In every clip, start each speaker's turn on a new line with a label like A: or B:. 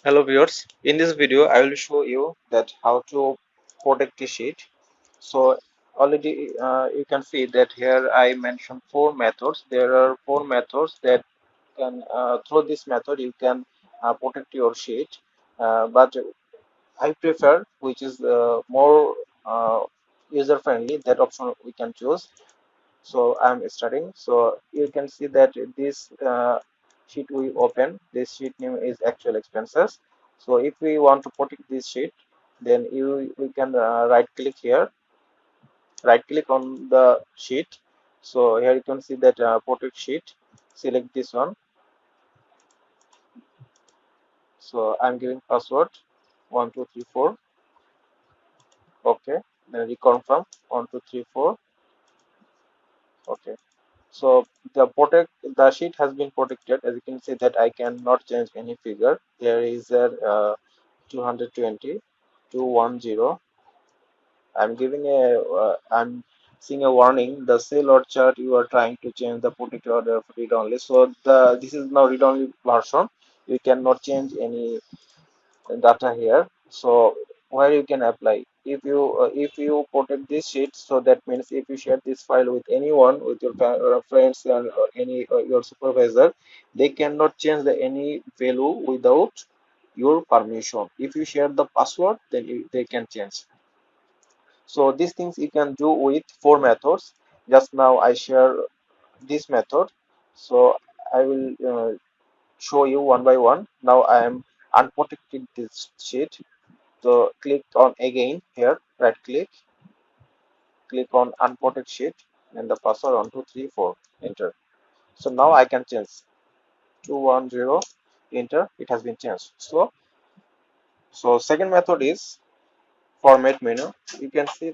A: Hello viewers, in this video I will show you that how to protect the sheet. So already you can see that here I mentioned four methods. There are four methods that can through this method you can protect your sheet. But I prefer which is more user friendly, that option we can choose. So I'm starting. So you can see that this sheet we open, this sheet name is actual expenses. So if we want to protect this sheet, then we can right click on the sheet. So here you can see that protect sheet. Select this one. So I'm giving password 1234. Okay. Then reconfirm 1234. Okay. So the sheet has been protected. As you can see that I cannot change any figure. There is a 220 210. I'm seeing a warning. The cell or chart you are trying to change the protected order of read only. So this is now read only version. You cannot change any data here. So where you can apply, if you protect this sheet, so that means if you share this file with anyone, with your friends and any your supervisor, they cannot change any value without your permission. If you share the password, then they can change. So these things you can do with four methods. Just now I share this method, so I will show you one by one. Now I am unprotected this sheet. So click on again here, right click, click on unprotect sheet, and the password 1234, enter. So now I can change 210, enter, it has been changed. So second method is format menu. You can see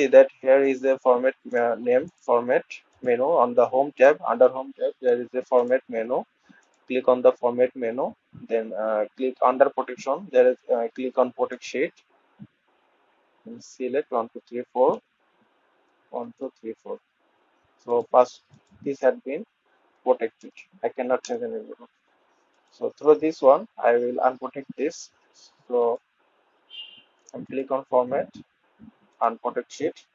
A: that here is a format name, format menu. On the home tab, under home tab there is a format menu. Click on the format menu, then click under protection, there is click on protect sheet and select 1234. 1234. So pass, this had been protected. I cannot change any value. So through this one, I will unprotect this. So I click on format, unprotect sheet,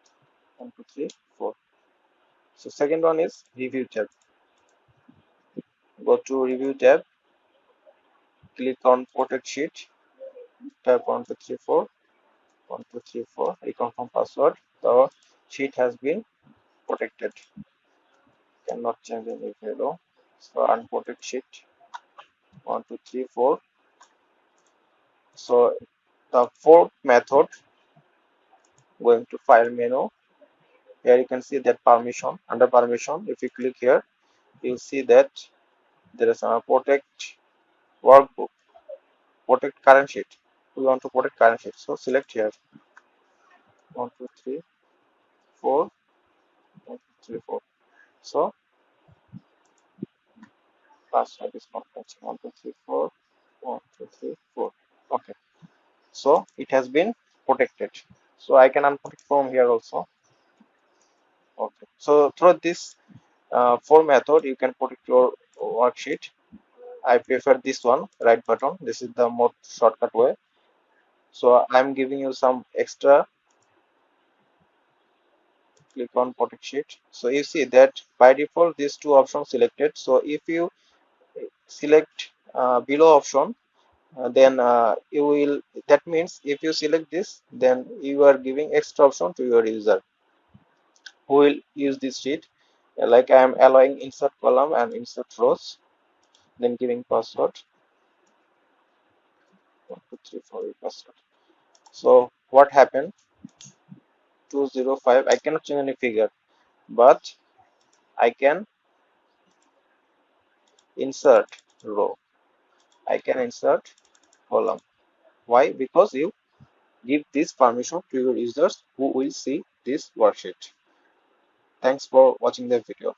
A: 1234. So second one is review tab. Go to review tab, click on protect sheet, type 1234, 1234, reconfirm password. The sheet has been protected. Cannot change any value. So unprotect sheet, 1234. So the fourth method, going to file menu, here you can see that permission. Under permission, if you click here, you'll see that there is a protect workbook, protect current sheet. We want to protect current sheet, so select here 1234, 1234. So password is not matching. 1234, 1234. Okay, so it has been protected. So I can unprotect from here also. Okay, so through this four method you can protect your worksheet. I prefer this one, right button. This is the most shortcut way. So I'm giving you some extra. Click on protect sheet. So you see that by default these two options selected. So if you select below option, then you will. That means if you select this, then you are giving extra option to your user who will use this sheet. Like I am allowing insert column and insert rows. Then giving password 1234 password. So what happened? 205. I cannot change any figure, but I can insert row. I can insert column. Why? Because you give this permission to your users who will see this worksheet. Thanks for watching the video.